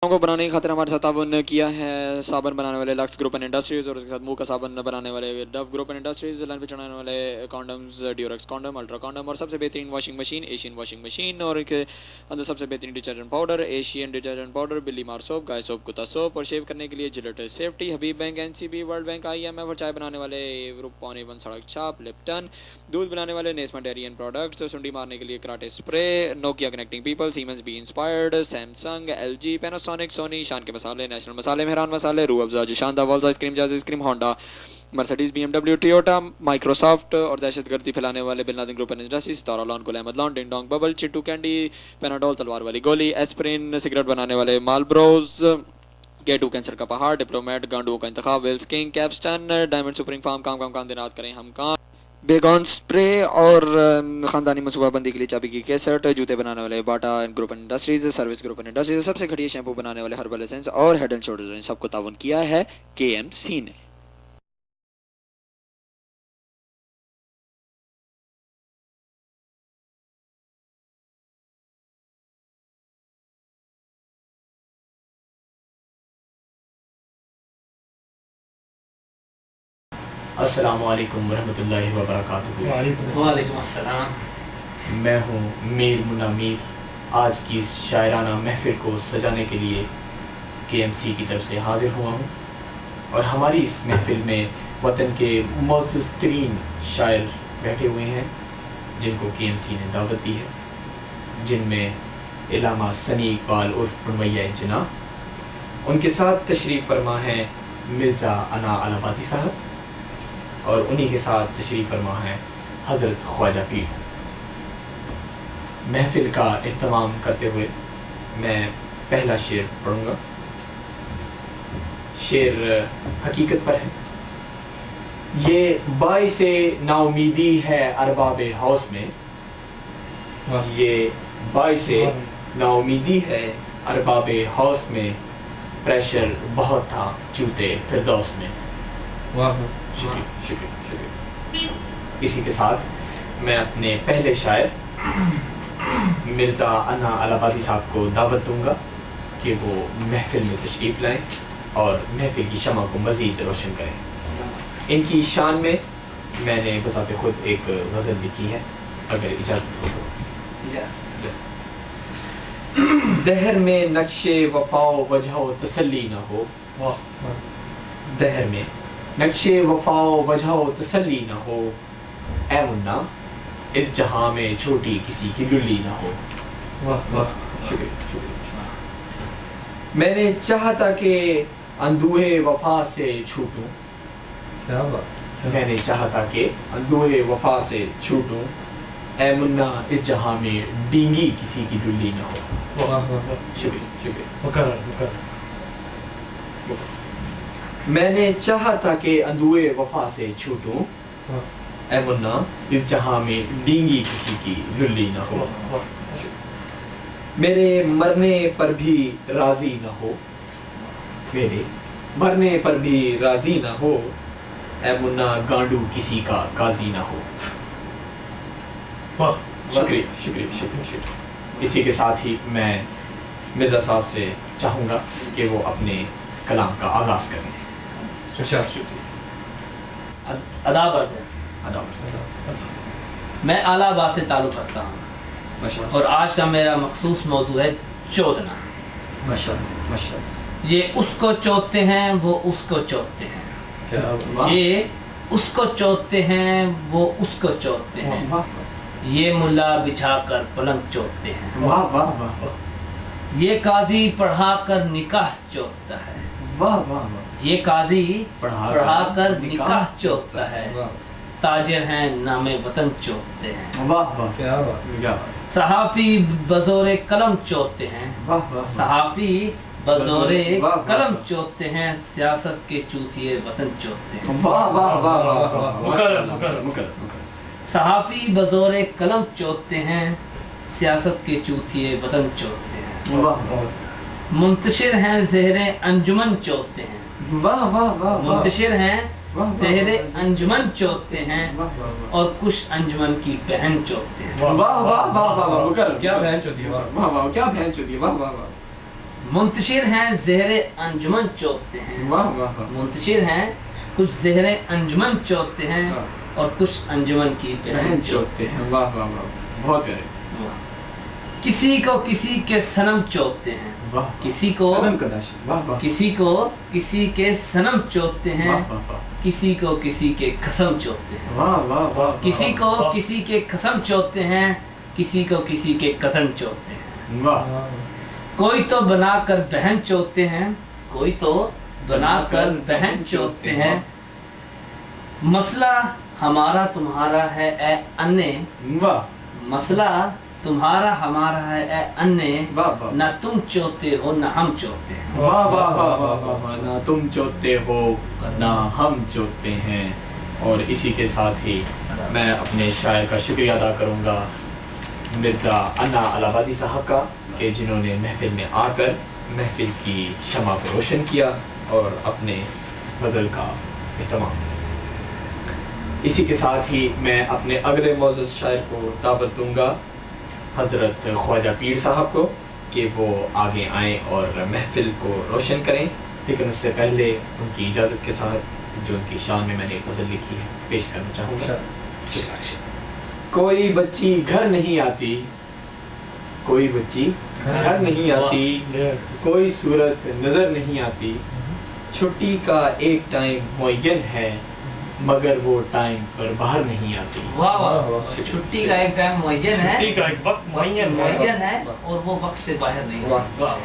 को बनाने की खातिर हमारे साथ ताउन किया है साबन बनाने वाले लक्स ग्रुप एंड इंडस्ट्रीज और उसके साथ मुंह का साबन बनाने वाले Dove group and industries, line पे चढ़ाने वाले condoms Durex condom, ultra condom, और सबसे बेहतरीन washing machine Asian washing machine, और इनके अंदर सबसे बेहतरीन detergent powder Asian detergent powder, बिल्ली मार सोप, गाय सोप, कुत्ता सोप, और शेव करने के लिए Gillette safety, Habib Bank, NCB, World Bank, IMF, और चाय बनाने वाले ग्रुप पौने वन सड़क छाप, लिप्टन, दूध बनाने वाले नेस्मा डेयरी एंड प्रोडक्ट्स, सुंडी मारने के लिए karate spray, Nokia connecting people, Siemens be inspired, Samsung, LG, Panasonic, Sony, Shan के मसाले, नेशनल मसाले, मेहरान मसाले, रूह अफ़ज़ा, शानदार, Wall's ice cream, Jazz ice cream, Honda, Mercedes, BMW, Toyota, Microsoft, और दहशतगर्दी फैलाने वाले Bin Laden group and industries, Tara lawn, Gul Ahmed lawn, ding dong bubble, Chittu candy, Panadol तलवार वाली गोली, एस्प्रिन, सिगरेट बनाने वाले मालब्रोज, K2 कैंसर का पहाड़, डिप्लोमेट, गांडुओं का इंतखाब, Wills King, Capstan, Diamond Supreme farm, काम काम काम दिनात करें हम काम, बेगॉन स्प्रे, और खानदानी मनसूबाबंदी के लिए चाबी की कैसेट, जूते बनाने वाले Bata group and industries, service group and industries, सबसे घटिया शैम्पू बनाने वाले हर्बल एसेंस और हेड एंड शोल्डर्स, इन सबको ताउन किया है KMC ने। अस्सलामुअलैकुम वरहमतुल्लाहि वबरकातुहू। वालेकुम अस्सलाम। मैं हूँ मीर मुन्ना मीर। आज की इस शायराना महफिल को सजाने के लिए KMC की तरफ से हाजिर हुआ हूँ, और हमारी इस महफिल में वतन के मौजूद तरीन शायर बैठे हुए हैं जिनको KMC ने दावत दी है, जिनमें इलामा सनी इकबाल उर्फ पुनवैया जना, उनके साथ तशरीफ़ फरमा हैं मिर्ज़ा अना अलाहाबादी साहब, और उन्हीं के साथ तशरीफ़ फरमा है हज़रत ख्वाजा पीर। महफिल का एहतमाम करते हुए मैं पहला शेर पढ़ूँगा। शेर हकीकत पर है। ये बाइसे नाउमीदी है अरबाबे हौस में, ये बाइसे नाउमीदी है अरबाबे हौस में, प्रेशर बहुत था जूते फिरदौस में। शुक्रिया शुक्रिया शुक्रिया। इसी के साथ मैं अपने पहले शायर मिर्ज़ा अना अलाहाबादी साहब को दावत दूंगा कि वो महफिल में तशरीफ़ लाएं और महफिल की शमा को मज़ीद रोशन करें। इनकी शान में मैंने बज़ाते खुद एक गज़ल लिखी है, अगर इजाज़त हो तो। दहर में नक्शे वफ़ाओ वजहो तसल्ली न हो, दहर में नक्शे वफ़ाओ वजहो तसल्ली न हो, ऐ मुन्ना इस जहां में छोटी किसी की लुल्ली ना हो। शुक्रिया शुक्रिया। मैंने चाहा था कि अंदूहे वफा से छूटूं, मैंने चाहा था कि अंदूहे वफा से छूटूं, ऐ मुन्ना इस जहां में डींगी किसी की डुल्ली ना हो। शुक्रिया शुक्रिया। मैंने चाहा था कि अंदूहे वफा से छूटूं, ऐ मुन्ना इस जहां में डींगी किसी की लुल्ली ना हो। मेरे मरने पर भी राजी ना हो, मेरे मरने पर भी राजी ना हो, ऐ मुन्ना गांडू किसी का गाजी ना हो। शुक्रिया शुक्रिया शुक्रिया शुक्रिया। इसी के साथ ही मैं मिर्ज़ा साहब से चाहूँगा कि वो अपने कलाम का आगाज़ करें। अदाब मैं आलाबाद से ताल्लुक़ रखता हूँ, और आज का मेरा मखसूस मौजू है चोदना। ये उसको चोदते हैं वो उसको चोदते हैं, ये उसको चोदते हैं वो उसको चोदते हैं, ये मुल्ला बिछा कर पलंग चोदते हैं, वाह वाह वाह। ये काजी पढ़ा कर निकाह चोदता है, वाह वाह। ये काजी पढ़ा कर निकाह चोदता है, ताजिर हैं नामे वतन चोदते हैं, वाह वाह क्या बात। सहाफ़ी बज़ोरे कलम चोदते हैं, वाह वाह। सहाफ़ी बज़ोरे कलम चोदते हैं, सियासत के चूतिए वतन चोदते हैं, वाह वाह वाह वाह। सहाफ़ी बज़ोरे कलम चोदते हैं, सियासत के चूतिए वतन चोदते हैं, वाह। मुंतशिर हैं ज़हरे अंजुमन चोदते हैं, वाह वाह वाह। मुंतशिर हैं ज़हरे अंजुमन चोदते हैं, और कुछ अंजुमन की बहन चोदते हैं। वाह वाह वाह वाह वाह। क्या बहन चोदी है, वाह वाह। क्या बहन चोदी है, वाह वाह वाह। منتشر ہیں زہر انجمن چوبتے ہیں. واہ واہ واہ. منتشر ہیں کچھ زہر انجمن چوبتے ہیں اور کچھ انجمن کی بہن چوبتے ہیں. واہ واہ واہ. بہت پیارے. کسی کو کسی کے صنم چوبتے ہیں. واہ. کسی کو سنم کداش. واہ واہ. کسی کو کسی کے صنم چوبتے ہیں. واہ واہ واہ. کسی کو کسی کے قسم چوبتے ہیں. واہ واہ واہ. کسی کو کسی کے قسم چوبتے ہیں. کسی کو کسی کے قدم چوبتے ہیں. واہ. کوئی تو بنا کر بہن چوبتے ہیں. کوئی تو بنا کر بہن چوبتے ہیں. مسئلہ ہمارا تمہارا ہے اے انے. واہ. مسئلہ تمہارا ہمارا ہے اے انے. واہ واہ. نہ تم چوتے ہو نہ ہم چوتے ہیں. واہ واہ واہ واہ واہ. نہ تم چوتے ہو نہ ہم چوتے ہیں. اور اسی کے ساتھ ہی میں اپنے شاعر کا شکریہ ادا کروں گا مرزا انا الہ آبادی صاحب کا کہ جنہوں نے محفل میں آ کر محفل کی شمع کو روشن کیا اور اپنے غزل کا اہتمام. اسی کے ساتھ ہی میں اپنے اگلے معزز شاعر کو دعوت دوں گا حضرت خواجہ پیر صاحب کو کہ وہ آگے آئیں اور محفل کو روشن کریں. لیکن اس سے پہلے ان کی اجازت کے ساتھ جو ان کی شان میں نے ایک غزل لکھی ہے پیش کرنا چاہوں گا. کوئی بچی گھر نہیں آتی. کوئی بچی گھر نہیں آتی. کوئی صورت نظر نہیں آتی. چھٹی کا ایک ٹائم معین ہے مگر وہ ٹائم پر باہر نہیں آتی. واہ واہ. چھٹی کا ایک ٹائم معین ہے. چھٹی کا ایک وقت معین ہے اور وہ وقت سے باہر نہیں. واہ.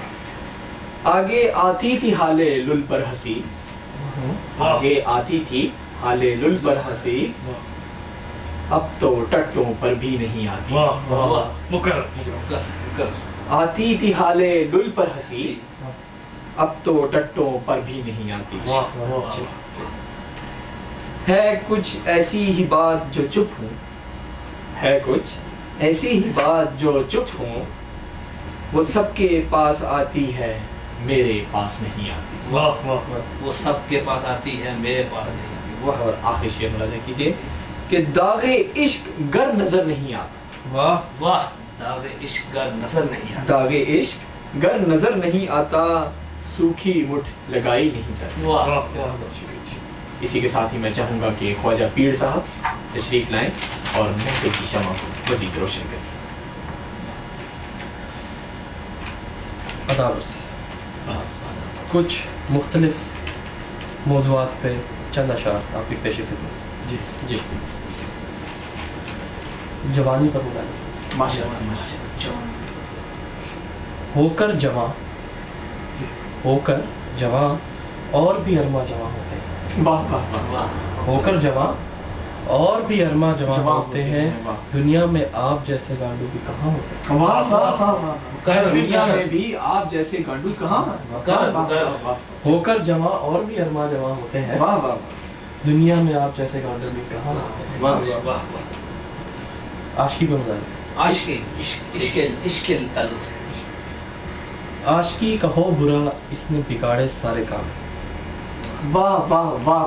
آگے آتی تھی حالے لل پر ہنسی. آگے آتی تھی حالے لل پر ہنسی. اب تو ٹٹوں پر بھی نہیں آتی. آتی تھی حالے لل پر ہنسی. اب تو ٹٹوں پر بھی نہیں آتی. ہے کچھ ایسی ہی بات جو چپ ہوں. ہے کچھ ایسی ہی بات جو چپ ہوں. وہ سب کے پاس آتی ہے میرے پاس نہیں آتی. وہ سب کے پاس آتی ہے میرے پاس نہیں آتی. اور آخری شعر ملاحظہ کیجیے کہ داغ عشق گر نظر نہیں آتا. واہ واہ. داغ عشق گر نظر نہیں آتا. داغ عشق گر نظر نہیں آتا. سوکھی مٹھ لگائی نہیں جاتی. واہ. اسی کے ساتھ ہی میں چاہوں گا کہ خواجہ پیر صاحب تشریف لائیں اور محفل کی شمع کو مزید روشن کریں. کچھ مختلف موضوعات پہ چند اشعار آپ کی پیش خدمت. جی جی. جوانی پر بلائیں. ماشاء اللہ. ہو کر جواں اور بھی ارما جواں ہوتے ہیں. واہ واہ واہ. ہو کر جواں اور بھی ارما جواں ہوتے ہیں. واہ. دنیا میں آپ جیسے گانڈو بھی کہاں ہوتے ہیں. واہ واہ واہ. دنیا میں بھی آپ جیسے گانڈو کہاں. ہو کر جواں اور بھی ارما جواں ہوتے ہیں. واہ واہ. دنیا میں آپ جیسے گانڈو بھی کہاں ہوتے ہیں. واہ واہ. عاشقی پر بلائیں. عشق تعلق. عاشقی کا ہو برا اس نے بگاڑے سارے کام. واہ واہ واہ.